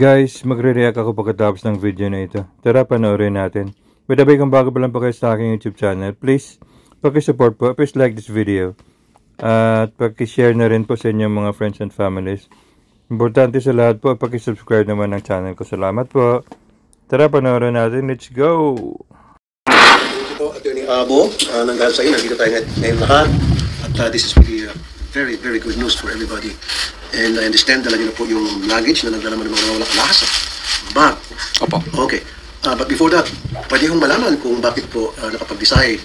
Guys, magre-react ako pagkatapos ng video na ito. Tara, panoorin natin. By the way, kung bago pa lang po kayo sa aking YouTube channel, please, paki-support po, please like this video. At paki-share na rin po sa inyong mga friends and families. Importante sa lahat po, paki-subscribe naman ng channel ko. Salamat po. Tara, panoorin natin. Let's go! Ito, Atty. Abo, nanggaling sa iyo. Nandito tayo ngayon lahat. At this is really very, very good news for everybody. And I understand talaga na po yung luggage na nagdala ng mga walang lahas. Bag. Opo. Okay. But before that, pwede kong malaman kung bakit po nakapag-decide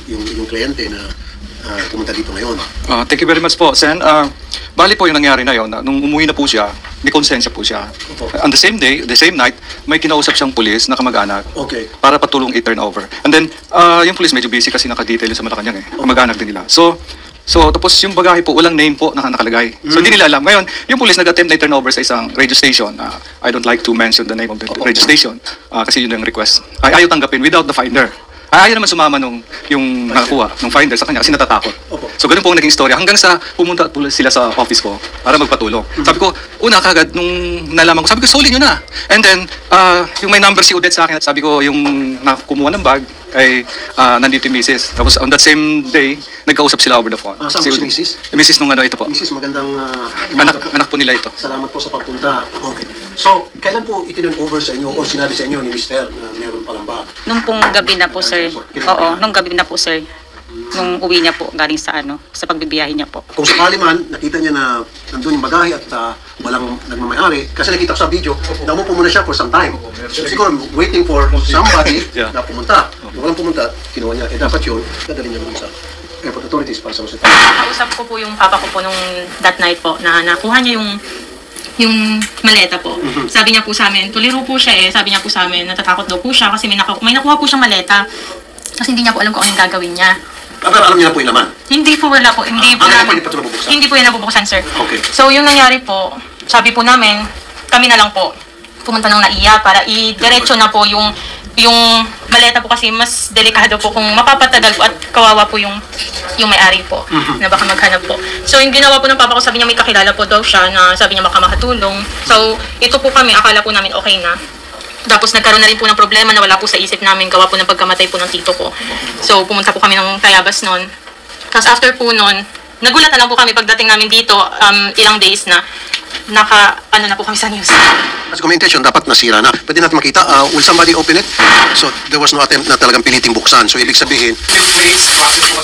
yung kliyente na pumunta dito ngayon. Thank you very much po, Sen. Bali po yung nangyari na yun. Nung umuwi na po siya, may konsensya po siya. Opo. On the same day, the same night, may kinausap siyang pulis na kamag-anak. Okay. Para patulong i-turn over. And then, yung pulis medyo busy kasi naka-detail sa Malacanang eh. Kamag-anak din nila. So, tapos yung bagahe po, walang name po nakalagay. So, hindi nila alam. Ngayon, yung police nag-attempt na i-turn over sa isang radio station. I don't like to mention the name of the radio station kasi yun yung request. Ayaw tanggapin without the finder. Ayaw naman sumama yung nakakuha, nung finder sa kanya kasi natatakot. So, ganun po ang naging story. Hanggang sa pumunta sila sa office ko para magpatulong. Sabi ko, una kagad, nung nalaman ko, sabi ko, solid nyo na. And then, yung may number si Odette sa akin at sabi ko, yung nakakumuha ng bag, ay nandito yung Mrs. Tapos on that same day, nagkausap sila over the phone. Saan po si Mrs.? Mrs. nung ito po. Mrs., magandang anak po nila ito. Salamat po sa pagpunta. Okay. So, kailan po itinun over sa inyo o sinabi sa inyo ni Mr. na meron palang bag? Nung pong gabi na po, sir. Oo, nung gabi na po, sir. Nung uwi niya po, galing sa sa pagbibiyahe niya po. Kung sakali man, nakita niya na nandun yung bagahe at walang nagmamayari, kasi nakita ko sa video, namupo muna siya for some time. Siguro, waiting for somebody na pumunta. Kung walang pumunta, kinuha niya. Dapat yun, dadalhin niya sa airport authorities para sa hospital. Kausap ko po yung papa ko po nung that night po, na nakuha niya yung maleta po. Sabi niya po sa amin, tuliro po siya eh. Sabi niya po sa amin, natatakot daw po siya kasi may nakuha po siyang maleta. Kasi hindi niya po alam kung ano yung gagawin niya. Pero alam niya na po yung laman? Hindi po, wala po. Hindi po nabubuksan? Hindi po yan nabubuksan, sir. Okay. So, yung nangyari po, sabi po namin, kami na lang po pumunta ng NAIA para i-diretso na po yung maleta po kasi mas delikado po kung mapapatagal po at kawawa po yung may-ari po na baka maghanap po. So, yung ginawa po ng papa ko, sabi niya may kakilala po daw siya na sabi niya baka makatulong. So, ito po kami, akala po namin okay na. Tapos nagkaroon na rin po ng problema na wala po sa isip namin gawa po ng pagkamatay po ng tito ko. So pumunta po kami ng Tayabas noon. Tapos after po noon, nagulatan lang po kami pagdating namin dito ilang days na na po kami sa news. Kasi kung may intention, dapat nasira na. Pwede natin makita, will somebody open it? So there was no attempt na talagang piliting buksan. So ibig sabihin,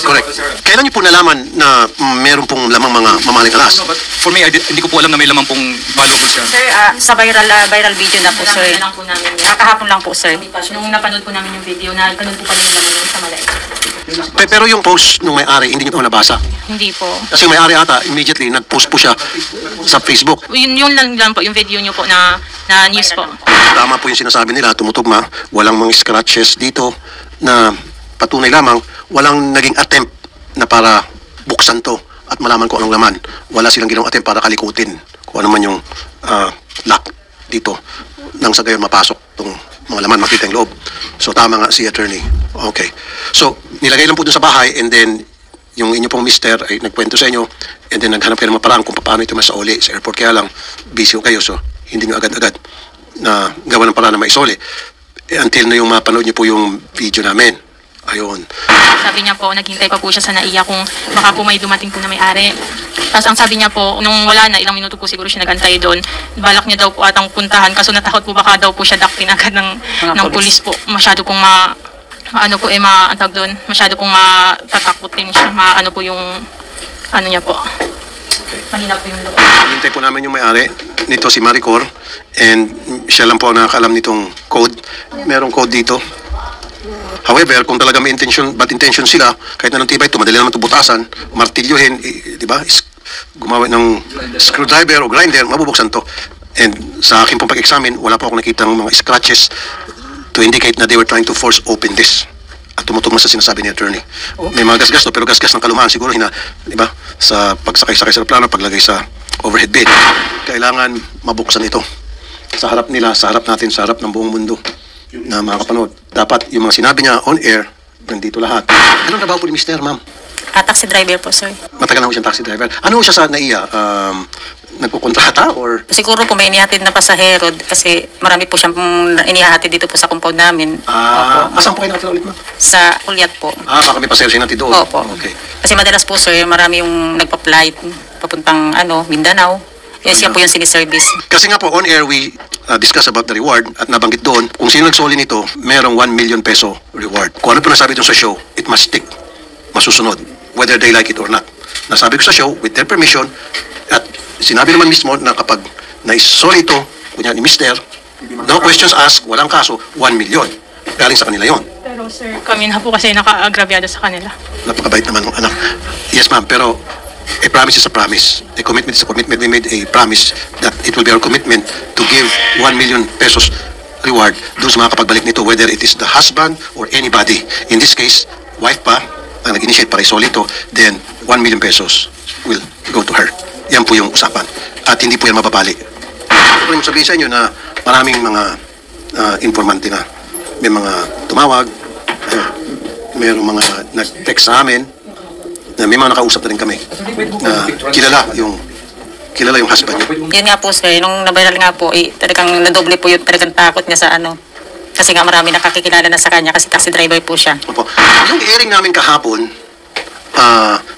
correct. Kailan niyo po nalaman na meron pong lamang mga mamahaling alas? For me, hindi ko po alam na may lamang pong valuable siya. Sir, sa viral video na po, sir. Kakahapon lang po, sir. Nung napanood po namin yung video, ganun po pala yung sa Malay. Pero yung post nung may-ari, hindi niyo po nabasa? Hindi po. Kasi yung may-ari ata, immediately, nag-post po siya sa Facebook. Yun lang po, yung video niyo po na news po. Tama po yung sinasabi nila, tumutugma, walang mga scratches dito na patunay lamang, walang naging attempt na para buksan to at malaman kung anong laman. Wala silang ginawang attempt para kalikutin kung ano man yung lock dito nang sa gayon mapasok itong mga laman, makita yung loob. So tama nga si attorney. Okay. So nilagay lang po dun sa bahay and then yung inyo pong mister ay nagkwento sa inyo and then naghanap kayo ng paraan kung paano ito masauli sa airport. Kaya lang busy kayo so hindi nyo agad-agad na gawa ng paraan na maisuli until na yung mapanood nyo po yung video namin. Ayun. Sabi niya po, naghintay pa po siya sa NAIA kung baka po may dumating po na may-ari. Tapos ang sabi niya po, nung wala na, ilang minuto po siguro siya nagantay doon, balak niya daw po atang puntahan, kaso natakot po baka daw po siya dakpin agad ng pulis po. Masyado pong masyado pong matatakutin siya, ano po yung, niya po. Mahina po yung loob. Hintay po namin yung may-ari, nito si Maricor, and siya lang po nakakaalam nitong code. Merong code dito. However, kung talaga may bad intention sila, kahit anong tibay ito, madali naman ito butasan, martilyohin, di ba? Gumawa ng screwdriver o grinder, mabubuksan to. And sa akin pong pag-examine, wala po akong nakita ng mga scratches to indicate na they were trying to force open this. At tumutugma sa sinasabi ni attorney. May mga gasgas to, pero gasgas ng kalumaan siguro, di ba? Sa pagsakay-sakay sa plano, paglagay sa overhead bin. Kailangan mabuksan ito. Sa harap nila, sa harap natin, sa harap ng buong mundo na mga kapanood. Dapat yung mga sinabi niya on air, nandito lahat. Anong trabaho po ni Mr. Ma'am? Taxi driver po, sir. Matagal na ho siyang taxi driver. Ano ho siya sa NAIA? Nagkukontrata or... Siguro po may inihatid na pasahero kasi marami po siyang inihatid dito po sa compound namin. Asan po kayo nakatira ulit, ma'am? Sa Kulyat po. Baka may pasahero siya natin doon. Opo. Okay. Kasi madalas po, sir, marami yung nagpa-flight papuntang Mindanao. Yes, yan po yung siniservice. Kasi nga po, on air, we discuss about the reward at nabanggit doon, kung sino nagsoli nito, merong 1 million peso reward. Kung ano po nasabi doon sa show, it must stick. Masusunod. Whether they like it or not. Nasabi ko sa show, with their permission, at sinabi naman mismo na kapag naisoli ito, kunya ni Mr., no questions asked, walang kaso, 1 million. Galing sa kanila yon. Pero sir, kami na po kasi naka-agrabyado sa kanila. Napakabait naman ng anak. Yes, ma'am, pero a promise is a promise. A commitment is a commitment. We made a promise that it will be our commitment to give 1 million pesos reward doon sa mga kapagbalik nito, whether it is the husband or anybody. In this case, wife pa, ang nag-initiate para isoli ito, then 1 million pesos will go to her. Yan po yung usapan. At hindi po yan mababali. Kung sabihin sa inyo na maraming mga informante na may mga tumawag, mayroong mga nag-text sa amin, na may mga nakausap na rin kami na kilala yung husband niya. Yan nga po, sir. Nung nabiral nga po, talagang nadoble po yung talagang takot niya sa Kasi nga marami nakakikilala na sa kanya kasi taxi driver po siya. Opo. Yung airing namin kahapon,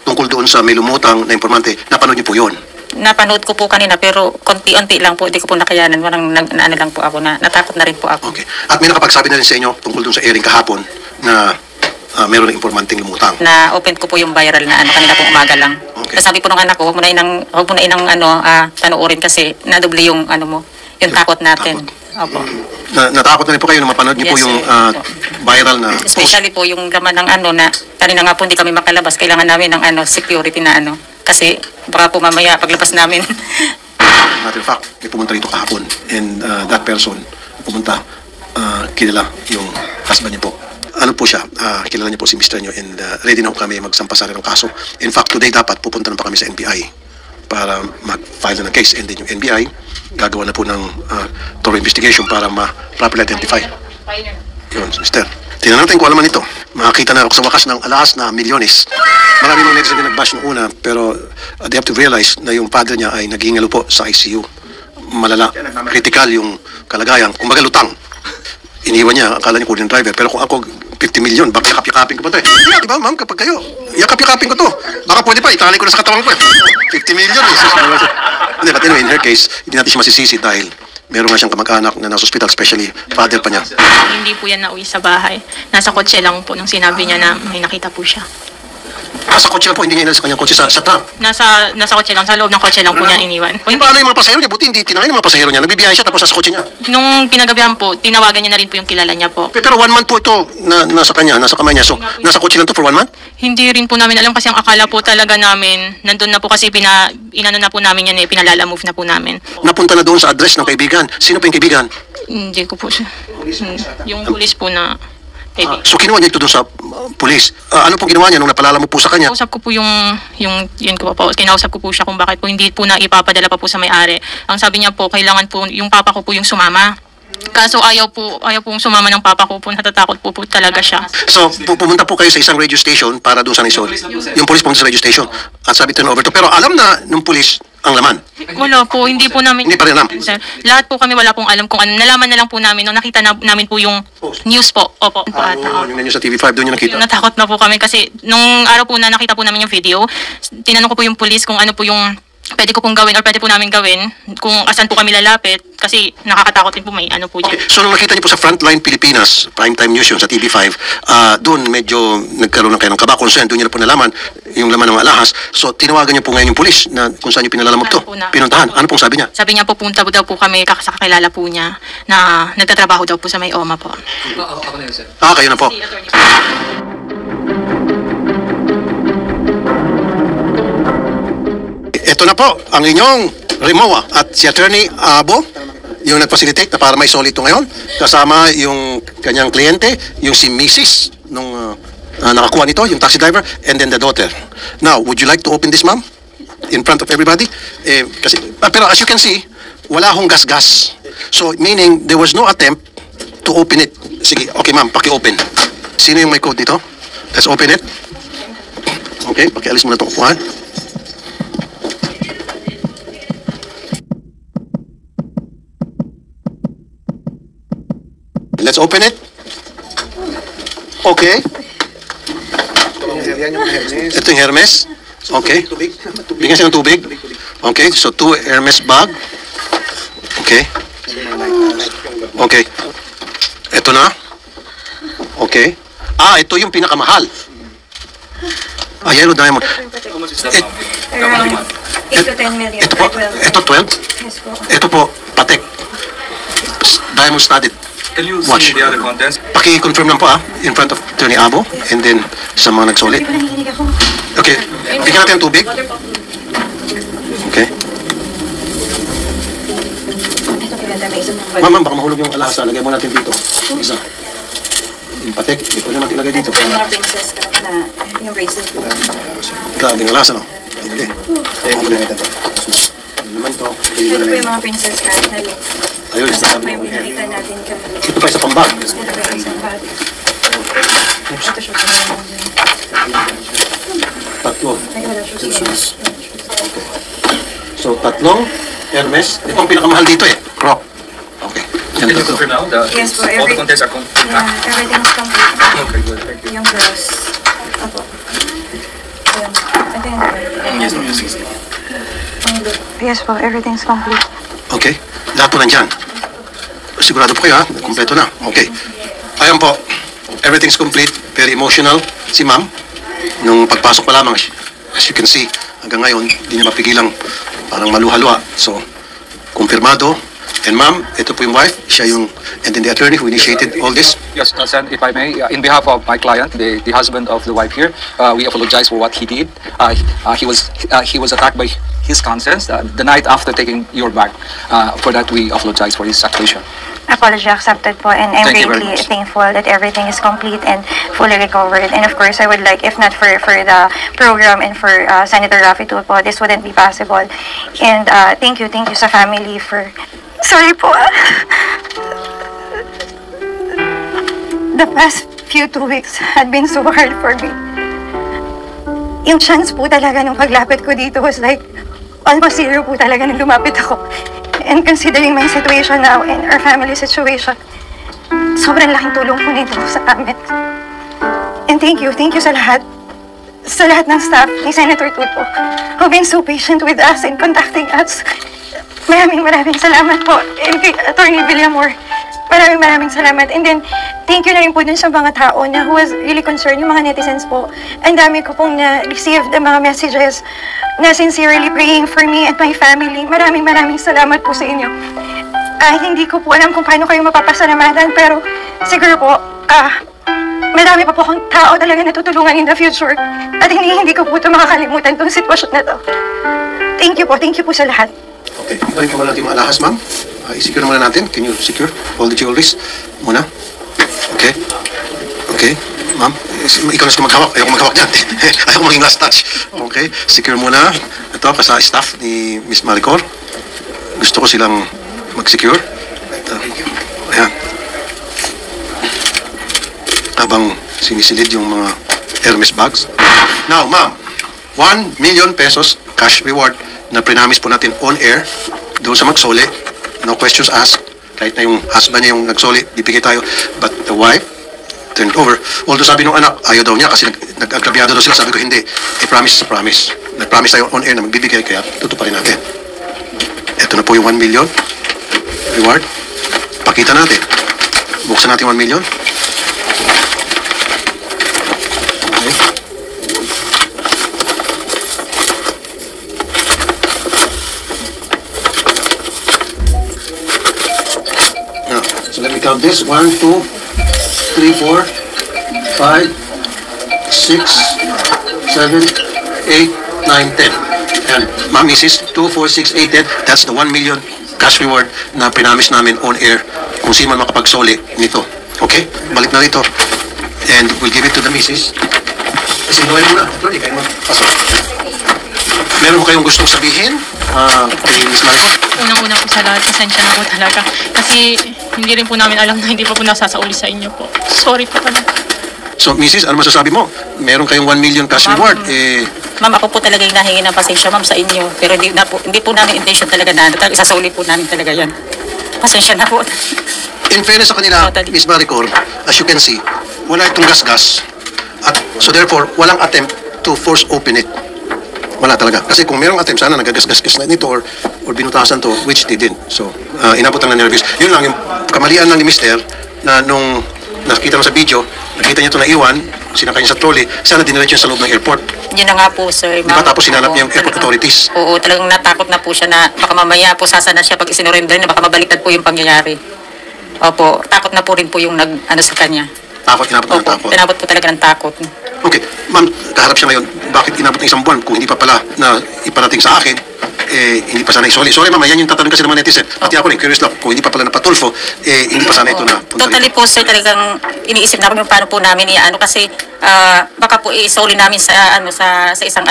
tungkol doon sa may lumutang na informante, napanood niyo po yun? Napanood ko po kanina pero konti-unti lang po, hindi ko po nakayanan. Parang ano lang po ako, natakot na rin po ako. Okay. At may nakapagsabi na rin sa inyo tungkol doon sa airing kahapon na meron ng informanting lumutang. Na open ko po yung viral na kanina pong umaga lang. Okay. Kasi sabi po ng anak ko, huwag mo na inang panoorin kasi nadoble yung yung takot natin. Opo. Natakot na rin po kayo na mapanood niyo po Yes, yung sir. viral na post. Especially po yung laman ng na kanina nga po hindi kami makalabas. Kailangan namin ng security na Kasi baka po mamaya paglabas namin. Matter of fact, may pumunta rito kahapon and that person pumunta, kilala yung husband niya po. Ano po siya, kilala niya po si Mr. niyo and ready na po kami magsampa sa ng kaso. In fact, today dapat pupunta na pa kami sa NBI para mag-file na ng case and then yung NBI gagawa na po ng thorough investigation para ma-properly identify. Yun, Mr. Tingnan natin kung alaman ito. Makakita na ako sa wakas ng alahas na milyones. Marami mga netizen na nag-bash nung una, pero they have to realize na yung father niya ay naghihingalo po sa ICU. Malala, critical yung kalagayan. Kumbaga lutang. Iniwan niya, akala niya kunin driver. Pero kung ako 50 million, baka yakap-yakapin ko ba ito? Di ba, ma'am, kapag kayo, yakap-yakapin ko to. Baka pwede pa, itali ko na sa katawan ko. 50 million eh. Hindi, but anyway, in her case, hindi natin siya masisisi dahil meron nga siyang kamag-anak na nasa hospital, especially father pa niya. Hindi po yan nauwi sa bahay. Nasa kotse lang po nung sinabi niya na may nakita po siya. Sa kotse lang po, hindi niya inalis sa kanyang kotse sa trunk. Nasa kotse lang, sa loob ng kotse lang po niya iniwan. Paano yung mga pasahero niya? Buti hindi tinahin yung mga pasahero niya. Nagbibiyahe siya tapos sa kotse niya. Nung pinagabihan po, tinawagan niya na rin po yung kilala niya po. Pero 1 month po ito na nasa kanya, nasa kamay niya. So, nasa kotse lang to for 1 month? Hindi rin po namin alam kasi ang akala po talaga namin, nandun na po kasi inano na po namin yan pinalala move na po namin. Napunta na doon sa address ng kaibigan. Sino po yung kaibigan? Hindi ko po siya. Yung pulis po na kaibigan. So, kinuha niya ito doon sa pulis. Ano pong ginawa niya nung napalala mo po sa kanya? Kinausap ko po yun ko po. Kinausap ko po siya kung bakit po hindi po na ipapadala pa po sa may-ari. Ang sabi niya po, kailangan po yung papa ko po yung sumama. Kaso ayaw pong sumama ng papa ko po, natatakot po talaga siya. So, pumunta po kayo sa isang radio station para doon sa nisol. Yung police pumunta sa radio station. At sabi turn over to. Pero alam na nung police ang laman. Wala po, hindi po namin. Hindi pa rin alam. Sir, lahat po kami wala pong alam kung ano. Nalaman na lang po namin nung nakita namin po yung news po. Opo. Yung nanyo sa TV5, doon yung nakita. Yung natakot na po kami kasi nung araw po na nakita po namin yung video, tinanong ko po yung police kung ano po yung pwede ko pong gawin or pwede po namin gawin kung asan po kami lalapit kasi nakakatakot din po may ano po dyan. Okay. So, nung nakita niyo po sa Frontline Pilipinas, primetime news yun sa TV5, doon medyo nagkaroon ng kayo ng kaba, concern, doon niyo na po nalaman yung laman ng alahas. So, tinawagan niyo po ngayon yung pulis na kung saan niyo pinalalamog to. Pinuntahan. Ano pong sabi niya? Sabi niya po punta daw po kami sa kakilala po niya na nagtatrabaho daw po sa may OMA po. Ako na yun, sir. Kayo na po. Ito na po ang inyong Rimowa at si Attorney Abo yung nag-facilitate na para may solid ito ngayon kasama yung kanyang kliyente, yung si Mrs. nung nakakuha nito, yung taxi driver, and then the daughter. Now, would you like to open this, ma'am? In front of everybody? Pero as you can see, wala hong gas-gas. So, meaning, there was no attempt to open it. Sige, okay ma'am, paki-open. Sino yung may code dito? Let's open it. Okay, pakialis mo na itong upuan. Let's open it. Okay. Ito yung Hermes. Okay. Bigyan siya ng tubig. Okay, so 2 Hermes bag. Okay. Okay. Ito na. Okay. Ito yung pinakamahal. Yellow diamond. Around 8 to 10 million. Ito 12? Yes po. Ito po, Patek. Diamond studded. Can you Watch. see the other contents? Paki-confirm lang po in front of Attorney Abo and then sa mga nagsulit. Hindi ko nanginginig ako. Okay, bigyan natin ng tubig. Okay. Ito pinagdala, may isang mga Ma'am, baka mahulog yung alasa. Lagay mo natin dito. Isa. Yung Patek, hindi po naman ilagay dito. Ito yung mga princess ka na yung bracelet ko. Grabe ng alasa, no? Hindi. Ano naman to? Ito po yung mga princess ka na Ayun, kasama yung pinakita natin kami. ito pa isa pang bag. Ito po yung isang bag. Ito siya po. Tatlo. Ay, wala siya. So, tatlong Hermes. Ito ang pinakamahal dito eh. Croc. Okay. Yan Can you tatlo. confirm now that Yes po, all the contents are complete? Yeah, everything's complete. Okay, good. Thank you. Yung girls. Apo. Ayan. Ito yung Yes, ma'am. Yes, yes. Yes po, everything's complete. Okay. Lahat po nandyan. Sigurado po kayo ha? Kompleto na. Okay. Ayan po. Everything's complete. Very emotional. Si ma'am. Nung pagpasok pa lamang, as you can see, hanggang ngayon, hindi niya mapigilang parang maluhalwa. So, kumpirmado. And ma'am, ito po yung wife. Siya yung, and then the attorney who initiated all this. Yes, Sen, if I may, in behalf of my client, the husband of the wife here, we apologize for what he did. He was attacked by his conscience the night after taking your bag. For that, we apologize for his accusation. Apology accepted po, and I'm Thank you very greatly much. thankful that everything is complete and fully recovered. And of course, I would like, if not for the program and for Senator Raffy Tulfo, this wouldn't be possible. And thank you sa family for... Sorry po. The past few 2 weeks had been so hard for me. Yung chance po talaga nung paglapit ko dito was like almost zero po talaga nung lumapit ako. And considering my situation now and our family situation, sobrang laking tulong po nito sa amin. And thank you sa lahat. Sa lahat ng staff ni Senator Tulfo who've been so patient with us in contacting us. Maraming salamat po. And kay Attorney Villamor, maraming salamat. And then, thank you na rin po dun sa mga tao na who was really concerned, yung mga netizens po. Ang dami ko pong na-receive ng mga messages na sincerely praying for me and my family. Maraming salamat po sa inyo. Hindi ko po alam kung paano kayo mapapasalamatan, pero siguro po, marami pa po akong tao talaga natutulungan in the future. At hindi ko po ito makakalimutan tong sitwasyon na to. Thank you po sa lahat. Okay. Ibalik ko muna natin yung alahas, ma'am. I-secure muna natin. Can you secure all the jewelries muna? Okay. Okay. Ma'am, ikaw na siya maghawak. Ayoko maghawak dyan. Ayoko maging last touch. Okay. Secure muna. Ito, kasa staff ni Miss Maricor. Gusto ko silang mag-secure. Ito. Ayan. Habang sinisilid yung mga Hermes bags. Now, ma'am, 1 million pesos cash reward na prinamis po natin on air doon sa magsoli. No questions asked. Kahit na yung husband niya yung nagsoli, bibigay tayo. But the wife turned over. Although sabi nung anak, ayaw daw niya kasi nag-agrabyado daw sila. Sabi ko, hindi. Promise is a promise. Nag-promise tayo on air na magbibigay, kaya tutuparin natin. Ito na po yung 1 million reward. Pakita natin. Buksan natin 1 million. Okay. So let me count this. 1, 2, 3, 4, 5, 6, 7, 8, 9, 10. And ma'am, Mrs. 2, 4, 6, 8, 10. That's the 1 million cash reward na pinamis namin on air kung sino man makapagsoli nito. Okay? Balik na rito. And we'll give it to the Mrs. Kasi gawin muna. Ito, di kayo magpasok. Meron mo kayong gustong sabihin kay Miss Maricor? Unang-una po sa lahat, pasensya na po talaga. Kasi hindi rin po namin alam na hindi pa po nasasauli sa inyo po. Sorry po talaga. So, Mrs., ano masasabi mo? Meron kayong 1 million cash reward. Ma'am, ako po talaga yung nahingi ng pasensya, ma'am, sa inyo. Pero hindi po namin intention talaga na isasuli po namin talaga yan. Pasensya na po. In fairness sa kanila, Ms. Maricor, as you can see, wala itong gas-gas. At so therefore, walang attempt to force open it. Wala talaga. Kasi kung merong attempt, sana nagagas-gas na nito or binutasan to, which they didn't. So, inabot lang na nervous. Yun lang, yung kamalian lang ni Mr. na nung nakita mo sa video, nakita niya ito na iwan, sinakay niya sa trolley, sana diniretso sa loob ng airport. Yun na nga po, sir. Di ba tapos sinanap niya yung airport authorities? Oo, talagang natakot na po siya na baka mamaya po sasana siya pag isinurrender na baka mabaliktad po yung pangyayari. Opo, takot na po rin po yung nag-ano sa kanya. Takot, inabot na ng takot. Inabot po talaga ng takot. Okay, ma'am, kaharap siya ngayon. Bakit inabot ng isang buwan kung hindi pa pala na iparating sa akin, hindi pa sana isoli. Sorry, ma'am, yan yung tatanong kasi ng mga netizen. Pati ako rin, curious lang, kung hindi pa pala napatulfo, hindi pa sana ito na. Totally po, sir, talagang iniisip namin paano po namin kasi baka po isoli namin sa sa isang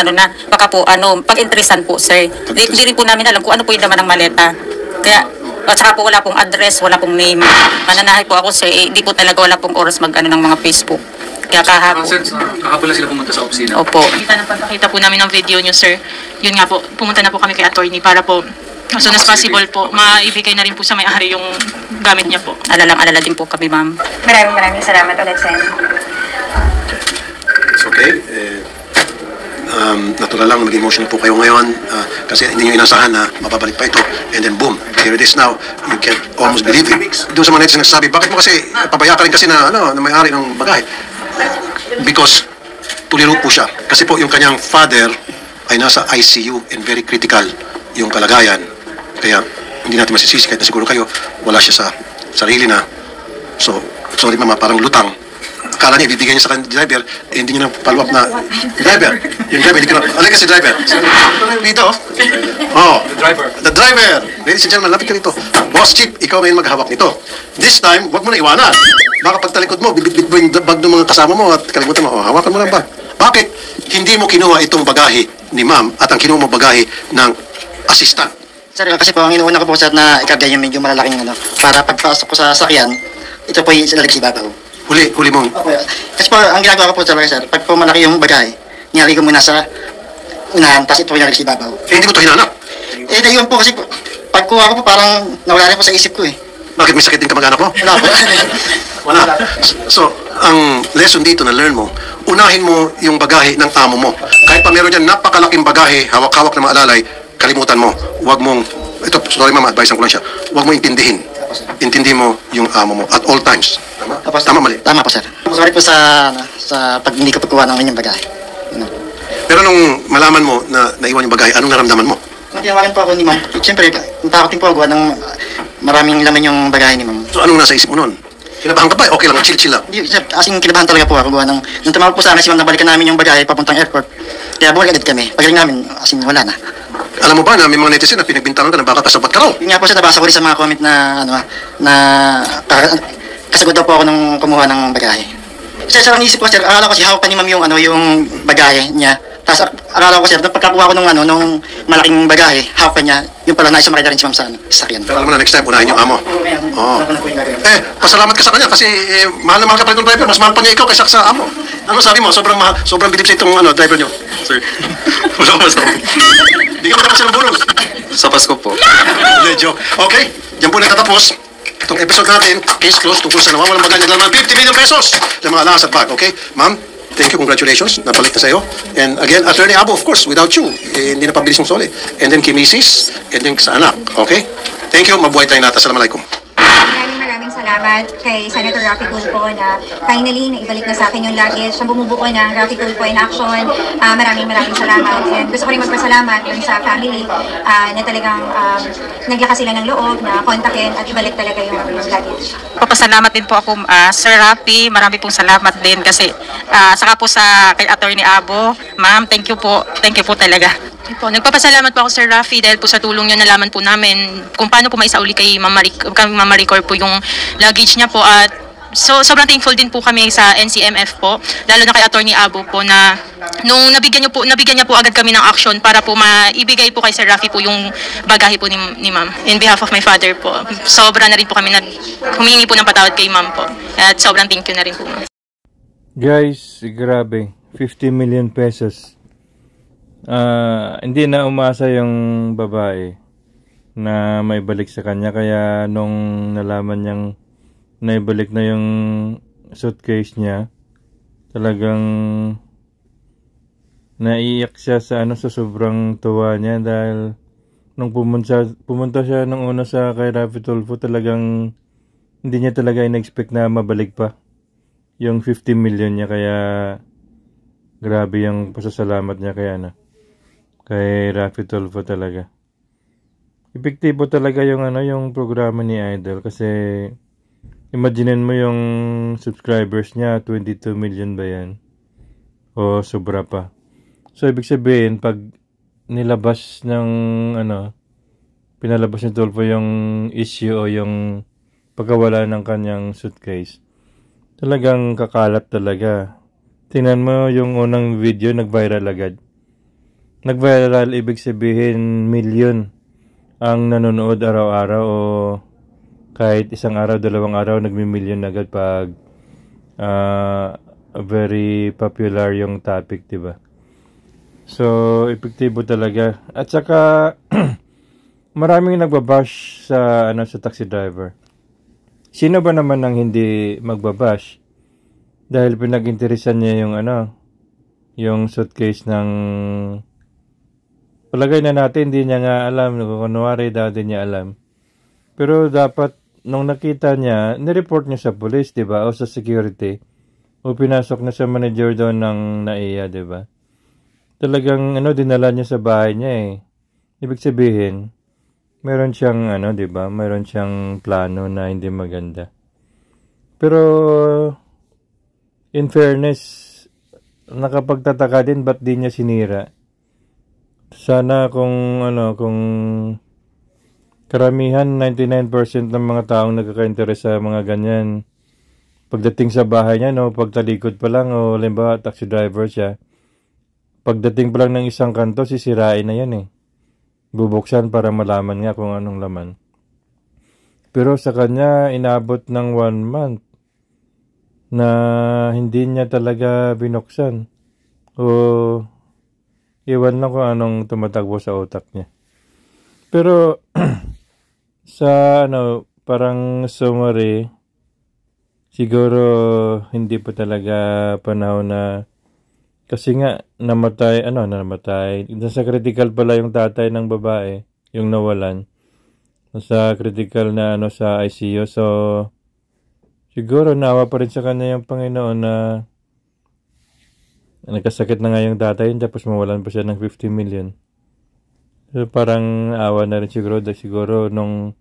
baka po pag-interesan po, sir. Hindi rin po namin alam kung ano po yung laman ng maleta. Kaya at saka po wala pong address, wala pong name. Mananahay po ako, sir, hindi po talaga wala pong oras ng mga Facebook. Kaya kahapon. Kahapon lang sila pumunta sa opisina. Opo. Nakita po namin ng video nyo, sir. Yun nga po, pumunta na po kami kay attorney para po as soon as possible po, maibigay na rin po sa may-ari yung gamit niya po. Alala din po kami, ma'am. Maraming salamat ulit, Sen. It's okay. Natural lang, maging emotional po kayo ngayon kasi hindi nyo inasahan na mababalik pa ito. And then boom, here it is now. You can almost believe it. Doon sa mga netizen nagsasabi, bakit mo kasi pabaya ka rin kasi na may-ari ng bagahe? Because tuliro po siya. Kasi po yung kanyang father ay nasa ICU and very critical yung kalagayan. Kaya hindi natin masisisi kahit na siguro kayo wala siya sa sarili na. So, sorry mama, parang lutang. Akala niya ibibigay niya sa kanyang driver, hindi niya na follow up na driver. Yung driver, hindi ko na. Alay kasi driver. Dito. Oh, the driver. Ladies and gentlemen, lapit ka dito. Boss Chip, ikaw ngayon maghawak nito. This time, wag mo na iwanan. Baka pagtalikod mo, bibit mo yung bag ng mga kasama mo at kalimutan mo, hawakan mo lang bag. Bakit hindi mo kinuha itong bagahe ni ma'am at ang kinuha mo bagahe ng assistant? Sir, kasi po, ang inuuna ko po sir na ikarga yung medyo malalaking para pagpasok ko sa sakyan, ito po yung sinalig si babaw. Huli mong. Okay. Kasi po, ang ginagawa ko po sir, pag po malaki yung bagahe, nilagay ko muna sa unahan, tapos ito po yung nalig si babaw. Hindi mo ito hinanap. Yun po kasi, pagkuha ko po parang nawala rin po sa isip ko eh. Bakit may sakit din kamag-anak mo? Wala po. Wala. So, ang lesson dito na learn mo, unahin mo yung bagahe ng amo mo. Kahit pa meron dyan napakalaking bagahe, hawak-hawak na maalalay, kalimutan mo. Huwag mong, ito, sorry mama, advice ko lang siya. Huwag mo intindihin. Intindi mo yung amo mo at all times. Tama? Tama, mali? Tama po sir. Sorry po sa pag hindi ko pagkuha ng inyong bagahe. Pero nung malaman mo na naiwan yung bagahe, anong naramdaman mo? Natiyawagan po ako ni ma'am. Siyempre, natakot din po ako ng maraming laman yung bagahe ni ma'am. So, anong nasa isip mo nun? Kinabahan ka ba? Okay lang, chill lang. As in, kinabahan talaga po ako. Nung tumawag po sa amin si ma'am, nabalikan namin yung bagahe papuntang airport. Kaya bumalik agad kami. Pagaling namin, as in, wala na. Alam mo ba na may mga netizen na pinagbintangan ka na baka kasabat ka raw? Yun nga po siya, nabasa ko rin sa mga comment na kasagot daw po ako nung kumuha ng bagahe. Sir, ang isip ko sir, akala ko si hawak pa ni ma'am yung bagahe niya. Tapos akala ko sir, pagkakuha ko nung malaking bagahe, hawak pa niya, yung pala naisumakay na rin si ma'am sa sakyan. Pero alam mo na, next time, unahin yung amo. Oo. Pasalamat ka sa kanya kasi mahal na mahal ka pa itong driver. Mas mahal pa niya ikaw kaysa sa amo. Ano sabi mo? Sobrang mahal, sobrang bilib sa itong driver niyo. Sir, wala pa sa Hindi ka matapos ng bonus. Sa Pasko po. Medyo. Okay, diyan po natatapos itong episode natin, case closed, tungkol sa nawawalang bagahe ng 50 million pesos ng mga alahas at bag. Okay, ma'am? Thank you, congratulations. Nabalik na sa iyo. And again, Attorney Abo, of course, without you, hindi na pabilis yung soli. And then kay Mrs. And then sa anak. Okay? Thank you. Mabuhay tayo natin. Assalamualaikum. Maraming salamat kay Senator Raffy Tulfo na finally naibalik na sa akin yung luggage. Ang bumubuo ng Raffy Tulfo in action. Maraming salamat. And gusto ko rin magpasalamat dun sa family na talagang naglakas sila ng loob na kontakin at ibalik talaga yung luggage. Papasalamat din po ako, Sir Raffy. Marami pong salamat din kasi saka po sa kay Attorney Abo. Ma'am, thank you po. Thank you po talaga. Nagpapasalamat po ako Sir Raffy dahil po sa tulong niyo nalaman po namin kung paano po maisauli kay Mama Maricor po yung luggage niya po at sobrang thankful din po kami sa NCMF po lalo na kay Attorney Abo po na nung nabigyan niya po agad kami ng action para po maibigay po kay Sir Raffy po yung bagahe po ni Ma'am in behalf of my father po. Sobra na rin po kami humingi po ng patawad kay Ma'am po at sobrang thank you na rin po Ma'am. Guys, grabe. 50 million pesos. Hindi na umasa yung babae na may balik sa kanya. Kaya nung nalaman niyang naibalik na yung suitcase niya, talagang naiiyak siya sa sa sobrang tuwa niya dahil nung pumunta siya nung una sa kay Raffy Tulfo, talagang hindi niya talaga in-expect na mabalik pa yung 50 million niya. Kaya grabe yung pasasalamat niya kay Raffy Tulfo talaga. Epektibo talaga yung yung programa ni Idol kasi imaginin mo yung subscribers niya, 22 million ba yan? O sobra pa. So ibig sabihin pag nilabas ng pinalabas ni Tulfo yung issue o yung pagkawala ng kanyang suitcase, talagang kakalat talaga. Tingnan mo yung unang video, nag-viral agad. Nag-viral, ibig sabihin million ang nanonood araw-araw o kahit isang araw, dalawang araw, nagmi-million agad pag very popular yung topic, diba? So, epektibo talaga. At saka, maraming nagbabash sa taxi driver. Sino ba naman ang hindi magbabash? Dahil pinag-interesan niya yung suitcase ng, palagay na natin, hindi niya nga alam. Kunwari, dati niya alam. Pero dapat, nung nakita niya, nireport niya sa police, diba? O sa security. O pinasok na sa manager doon ng NAIA, diba? Talagang, dinala niya sa bahay niya eh. Ibig sabihin, meron siyang, diba? Meron siyang plano na hindi maganda. Pero, in fairness, nakapagtataka din ba't di niya sinira. Sana kung karamihan, 99% ng mga taong nagkaka-interest sa mga ganyan, pagdating sa bahay niya, pagtalikod pa lang, o limba, taxi driver siya, pagdating pa lang ng isang kanto, sisirain na yan eh. Bubuksan para malaman nga kung anong laman. Pero sa kanya, inabot ng 1 month na hindi niya talaga binuksan. O iwan lang kung anong tumatagbo sa utak niya. Pero sa parang summary, siguro hindi pa talaga panahon na, kasi nga namatay. Nasa critical pala yung tatay ng babae, yung nawalan. Nasa critical na sa ICU. So siguro naawa pa rin sa kanya yung Panginoon na nagkasakit na nga yung tatay, tapos mawalan pa siya ng 50 million. So parang awa na rin siguro nung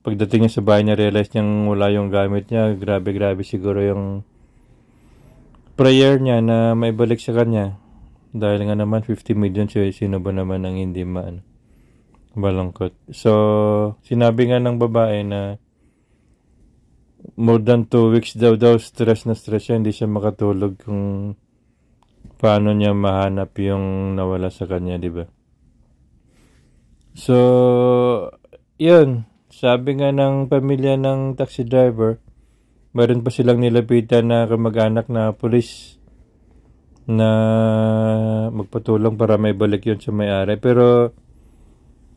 pagdating niya sa bahay niya, realize niyang wala yung gamit niya. Grabe siguro yung prayer niya na maibalik sa kanya. Dahil nga naman 50 million, sino ba naman ang hindi malungkot. So sinabi nga ng babae na more than 2 weeks daw stress siya, hindi siya makatulog kung paano niya mahanap yung nawala sa kanya, diba? So yun, sabi nga ng pamilya ng taxi driver, mayroon pa silang nilapitan na kamag-anak na pulis na magpatulong para may balik yun sa may-ari. Pero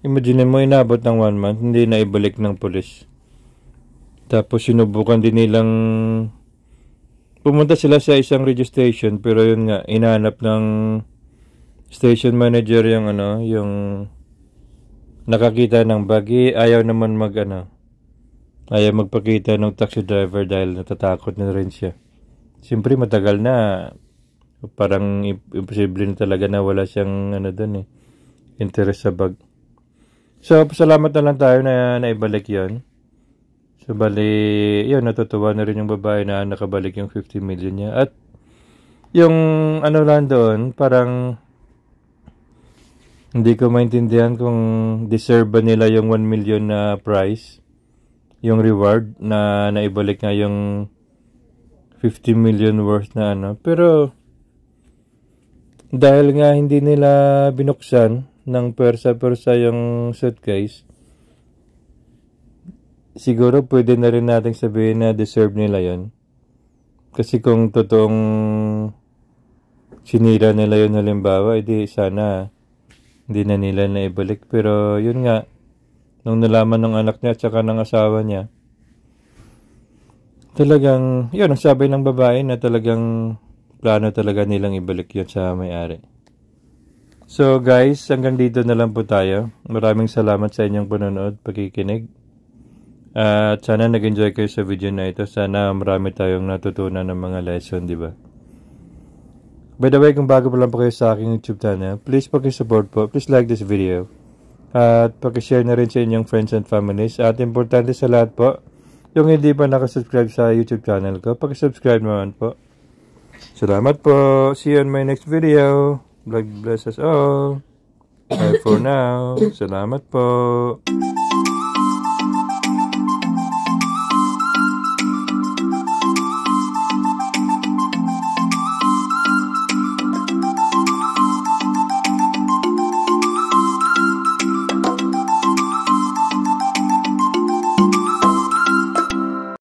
imagine mo, inabot ng 1 month, hindi na ibalik ng pulis. Tapos sinubukan din nilang pumunta sila sa isang radio station, pero yun nga, inahanap ng station manager yung nakakita ng bagi. Ayaw naman ayaw magpakita ng taxi driver dahil natatakot na rin siya. Siyempre matagal na, parang imposible na talaga na wala siyang interest sa bag. So pasalamat na lang tayo na naibalik yon. So bali, yun, natutuwa na rin yung babae na nakabalik yung 50 million niya. At yung lang doon, parang hindi ko maintindihan kung deserve ba nila yung 1 million na prize, yung reward na naibalik nga yung 50 million worth na Pero dahil nga hindi nila binuksan ng persa yung suitcase, siguro pwede na rin natin sabihin na deserve nila yon. Kasi kung totoong sinira nila yun halimbawa, edi sana hindi na nila naibalik. Pero yun nga, nung nalaman ng anak niya at saka ng asawa niya, talagang, yun, ang sabi ng babae na talagang plano talaga nilang ibalik yun sa may-ari. So guys, hanggang dito na lang po tayo. Maraming salamat sa inyong panonood, pakikinig. At sana nag-enjoy kayo sa video na ito. Sana marami tayong natutunan ng mga lesson, di ba? By the way, kung bago pa lang po kayo sa aking YouTube channel, please paki-support po. Please like this video. At paki-share na rin sa inyong friends and families. At importante sa lahat po, yung hindi pa nakasubscribe sa YouTube channel ko, paki-subscribe naman po. Salamat po. See you on my next video. God bless us all. Bye for now. Salamat po.